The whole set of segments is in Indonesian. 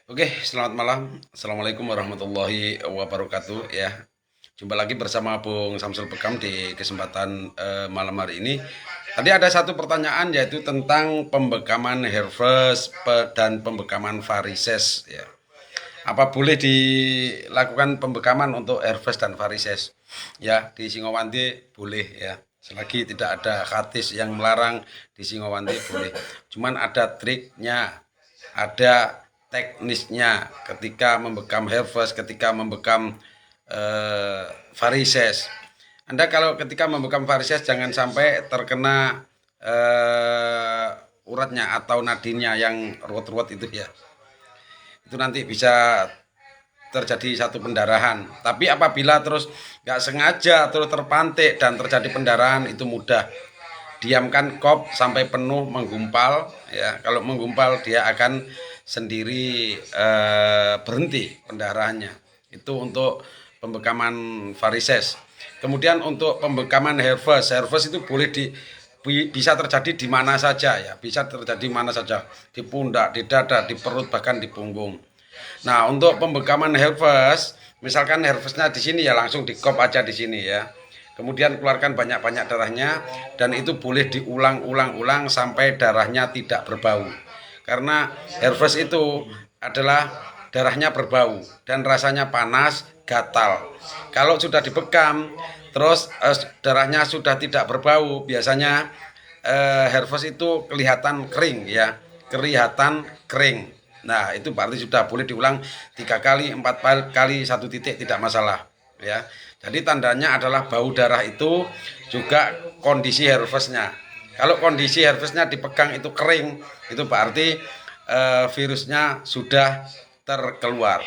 Oke, selamat malam. Assalamualaikum warahmatullahi wabarakatuh ya. Jumpa lagi bersama Bung Samsul Bekam di kesempatan malam hari ini. Tadi ada satu pertanyaan yaitu tentang pembekaman Herpes dan pembekaman varises ya. Apa boleh dilakukan pembekaman untuk Herpes dan varises? Ya, di Singowanti boleh ya. Selagi tidak ada hadis yang melarang di Singowanti boleh. Cuman ada triknya, ada teknisnya ketika membekam Herpes, ketika membekam varises. Anda kalau ketika membekam varises jangan sampai terkena uratnya atau nadinya yang ruwet-ruwet itu ya. Itu nanti bisa terjadi satu pendarahan. Tapi apabila terus nggak sengaja terus terpantik dan terjadi pendarahan itu mudah. Diamkan kop sampai penuh menggumpal ya. Kalau menggumpal dia akan sendiri berhenti pendarahannya. Itu untuk pembekaman varises. Kemudian untuk pembekaman Herpes, Herpes itu boleh bisa terjadi di mana saja ya, bisa terjadi di mana saja, di pundak, di dada, di perut, bahkan di punggung. Nah, untuk pembekaman Herpes, misalkan Herpesnya di sini ya langsung dikop aja di sini ya. Kemudian keluarkan banyak-banyak darahnya dan itu boleh diulang-ulang-ulang sampai darahnya tidak berbau. Karena Herpes itu adalah darahnya berbau dan rasanya panas, gatal. Kalau sudah dibekam, terus darahnya sudah tidak berbau, biasanya Herpes itu kelihatan kering ya, kelihatan kering. Nah, itu berarti sudah boleh diulang 3 kali, 4 kali, satu titik tidak masalah ya. Jadi tandanya adalah bau darah itu juga kondisi Herpesnya. Kalau kondisi Herpesnya dipegang itu kering, itu berarti virusnya sudah terkeluar.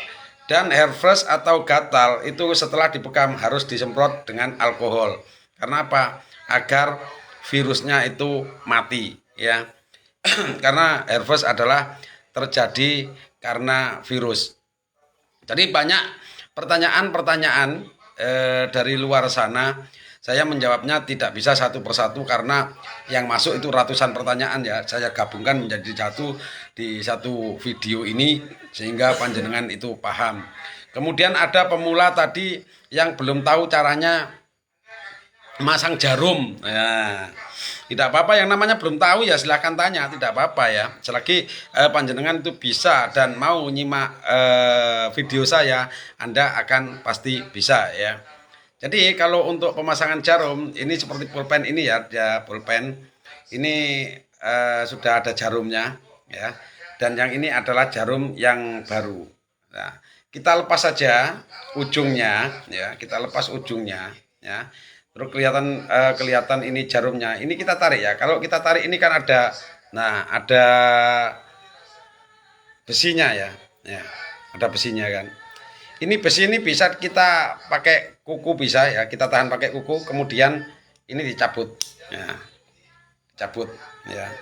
Dan Herpes atau gatal itu setelah dibekam harus disemprot dengan alkohol. Karena apa? Agar virusnya itu mati ya. Karena Herpes adalah terjadi karena virus. Jadi banyak pertanyaan-pertanyaan dari luar sana. Saya menjawabnya tidak bisa satu persatu karena yang masuk itu ratusan pertanyaan ya. Saya gabungkan menjadi satu di satu video ini sehingga panjenengan itu paham. Kemudian ada pemula tadi yang belum tahu caranya masang jarum. Ya, tidak apa-apa, yang namanya belum tahu ya silahkan tanya, tidak apa-apa ya. Selagi panjenengan itu bisa dan mau nyimak video saya, Anda akan pasti bisa ya. Jadi kalau untuk pemasangan jarum ini seperti pulpen ini ya pulpen ini sudah ada jarumnya ya. Dan yang ini adalah jarum yang baru. Nah, kita lepas saja ujungnya ya, kita lepas ujungnya ya. Terus kelihatan ini jarumnya. Ini kita tarik ya. Kalau kita tarik ini kan ada besinya ya. Ya, ada besinya kan. Ini besi ini bisa kita pakai kuku bisa ya, kita tahan pakai kuku, kemudian ini dicabut. Ya, cabut ya.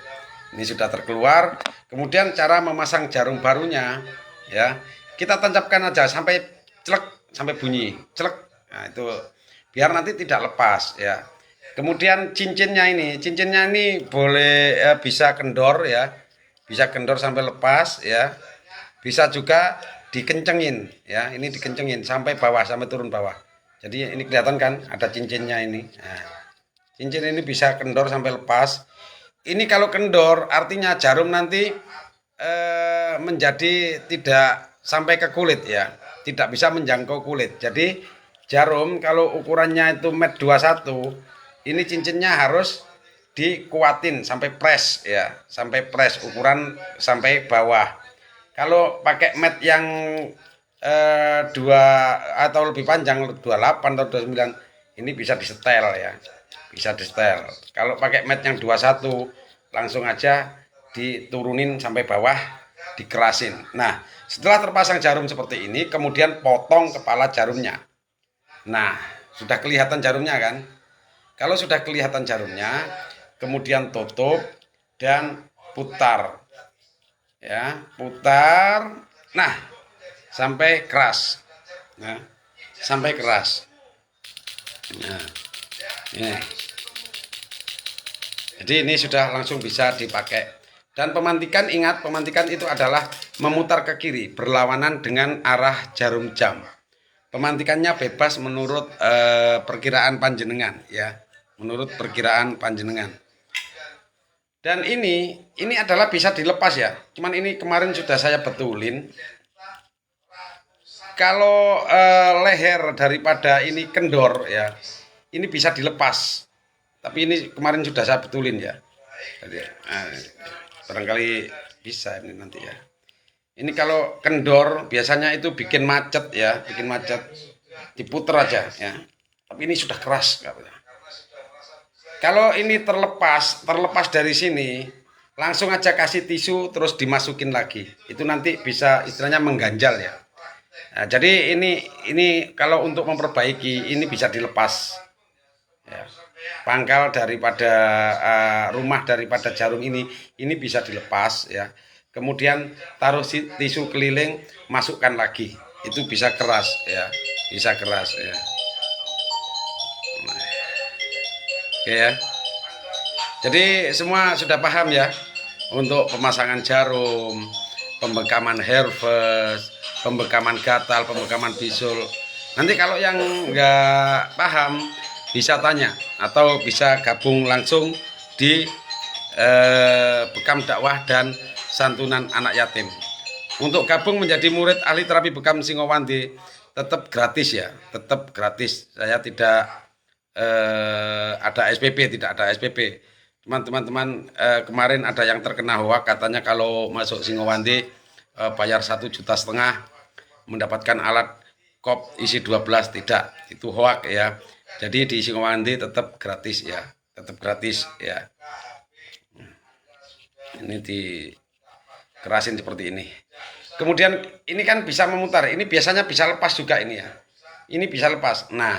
Ini sudah terkeluar. Kemudian cara memasang jarum barunya ya, kita tancapkan aja sampai celek, sampai bunyi, celek. Nah, itu biar nanti tidak lepas ya. Kemudian cincinnya ini boleh bisa kendor ya. Bisa kendor sampai lepas ya. Bisa juga dikencengin ya, ini dikencengin sampai bawah, sampai turun bawah. Jadi ini kelihatan kan ada cincinnya ini. Nah, cincin ini bisa kendor sampai lepas. Ini kalau kendor artinya jarum nanti menjadi tidak sampai ke kulit ya, tidak bisa menjangkau kulit. Jadi jarum kalau ukurannya itu 1,21 m, ini cincinnya harus dikuatin sampai press ya, sampai press ukuran sampai bawah. Kalau pakai mat yang 2 atau lebih panjang 28 atau 29 ini bisa disetel ya. Bisa disetel. Kalau pakai mat yang 21 langsung aja diturunin sampai bawah, dikerasin. Nah, setelah terpasang jarum seperti ini kemudian potong kepala jarumnya. Nah, sudah kelihatan jarumnya kan? Kalau sudah kelihatan jarumnya, kemudian tutup dan putar. Ya, putar. Nah, sampai keras. Nah, sampai keras. Nah, ini. Jadi ini sudah langsung bisa dipakai Dan pemantikan, ingat, pemantikan itu adalah memutar ke kiri berlawanan dengan arah jarum jam. Pemantikannya bebas menurut perkiraan panjenengan ya, menurut perkiraan panjenengan. Dan ini adalah bisa dilepas ya. Cuman ini kemarin sudah saya betulin. Kalau leher daripada ini kendor ya, ini bisa dilepas. Tapi ini kemarin sudah saya betulin ya. Jadi, barangkali bisa ini nanti ya. Ini kalau kendor biasanya itu bikin macet ya, bikin macet. Diputer aja ya. Tapi ini sudah keras. Kalau ini terlepas dari sini, langsung aja kasih tisu terus dimasukin lagi. Itu nanti bisa istilahnya mengganjal ya. Nah, jadi ini kalau untuk memperbaiki ini bisa dilepas. Ya. Pangkal daripada rumah daripada jarum ini bisa dilepas ya. Kemudian taruh tisu keliling, masukkan lagi. Itu bisa keras ya, bisa keras ya. Nah, oke ya. Jadi semua sudah paham ya untuk pemasangan jarum, pembekaman herpes, pembekaman gatal, pembekaman bisul. Nanti kalau yang nggak paham bisa tanya atau bisa gabung langsung di Bekam Dakwah dan Santunan Anak Yatim. Untuk gabung menjadi murid ahli terapi bekam Singowandi tetap gratis ya, tetap gratis. Saya tidak ada SPP, tidak ada SPP. Teman-teman kemarin ada yang terkena hoak katanya kalau masuk Singowandi bayar 1,5 juta mendapatkan alat kop isi 12, tidak, itu hoak ya. Jadi di Singowandi tetap gratis ya, tetap gratis ya. Ini dikerasin seperti ini. Kemudian ini kan bisa memutar, ini biasanya bisa lepas juga ini ya. Ini bisa lepas. Nah,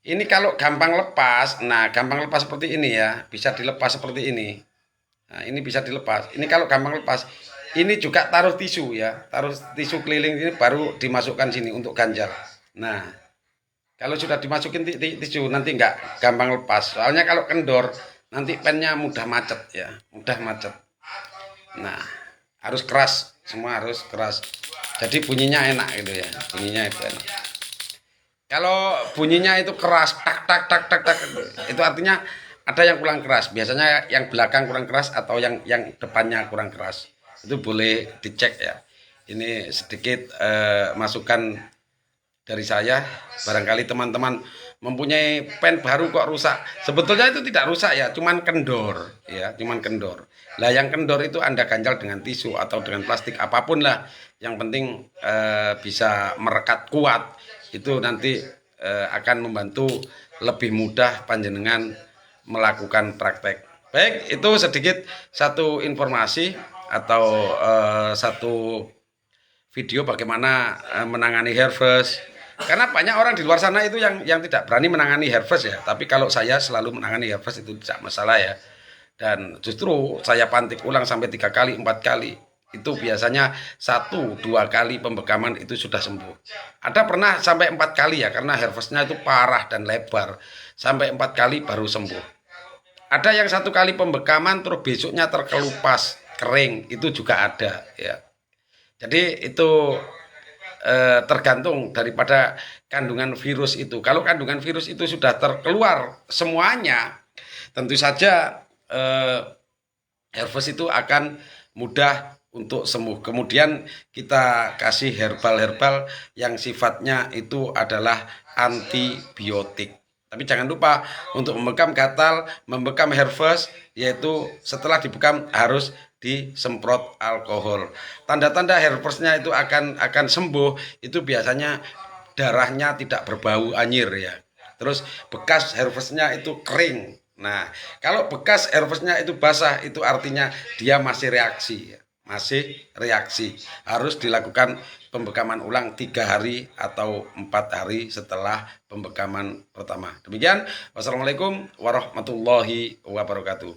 ini kalau gampang lepas, gampang lepas seperti ini ya, bisa dilepas seperti ini. Nah, ini bisa dilepas. Ini kalau gampang lepas, ini juga taruh tisu ya, taruh tisu keliling ini baru dimasukkan sini untuk ganjal. Nah, kalau sudah dimasukin tisu nanti nggak gampang lepas. Soalnya kalau kendor nanti pennya mudah macet ya, mudah macet. Nah, harus keras, semua harus keras. Jadi bunyinya enak gitu ya, bunyinya itu enak. Kalau bunyinya itu keras, tak tak tak tak tak, itu artinya ada yang kurang keras. Biasanya yang belakang kurang keras atau yang depannya kurang keras. Itu boleh dicek ya. Ini sedikit masukan dari saya. Barangkali teman-teman mempunyai pen baru kok rusak. Sebetulnya itu tidak rusak ya, cuman kendor ya, cuman kendor. Lah yang kendor itu Anda ganjal dengan tisu atau dengan plastik apapun lah. Yang penting bisa merekat kuat. Itu nanti akan membantu lebih mudah panjenengan melakukan praktek. Baik, itu sedikit satu informasi atau satu video bagaimana menangani herpes. Karena banyak orang di luar sana itu yang tidak berani menangani herpes ya. Tapi kalau saya selalu menangani herpes itu tidak masalah ya. Dan justru saya pantik ulang sampai 3 kali, 4 kali. Itu biasanya 1-2 kali pembekaman itu sudah sembuh. Ada pernah sampai 4 kali ya, karena herpesnya itu parah dan lebar. Sampai 4 kali baru sembuh. Ada yang 1 kali pembekaman terus besoknya terkelupas, kering, itu juga ada ya. Jadi itu tergantung daripada kandungan virus itu. Kalau kandungan virus itu sudah terkeluar semuanya, tentu saja herpes itu akan mudah untuk sembuh. Kemudian kita kasih herbal-herbal yang sifatnya itu adalah antibiotik. Tapi jangan lupa untuk membekam gatal, membekam herpes, yaitu setelah dibekam harus disemprot alkohol. Tanda-tanda herpesnya itu akan sembuh itu biasanya darahnya tidak berbau anyir ya. Terus bekas herpesnya itu kering. Nah, kalau bekas herpesnya itu basah itu artinya dia masih reaksi ya. Masih reaksi. Harus dilakukan pembekaman ulang 3 hari atau 4 hari setelah pembekaman pertama. Demikian, wassalamualaikum warahmatullahi wabarakatuh.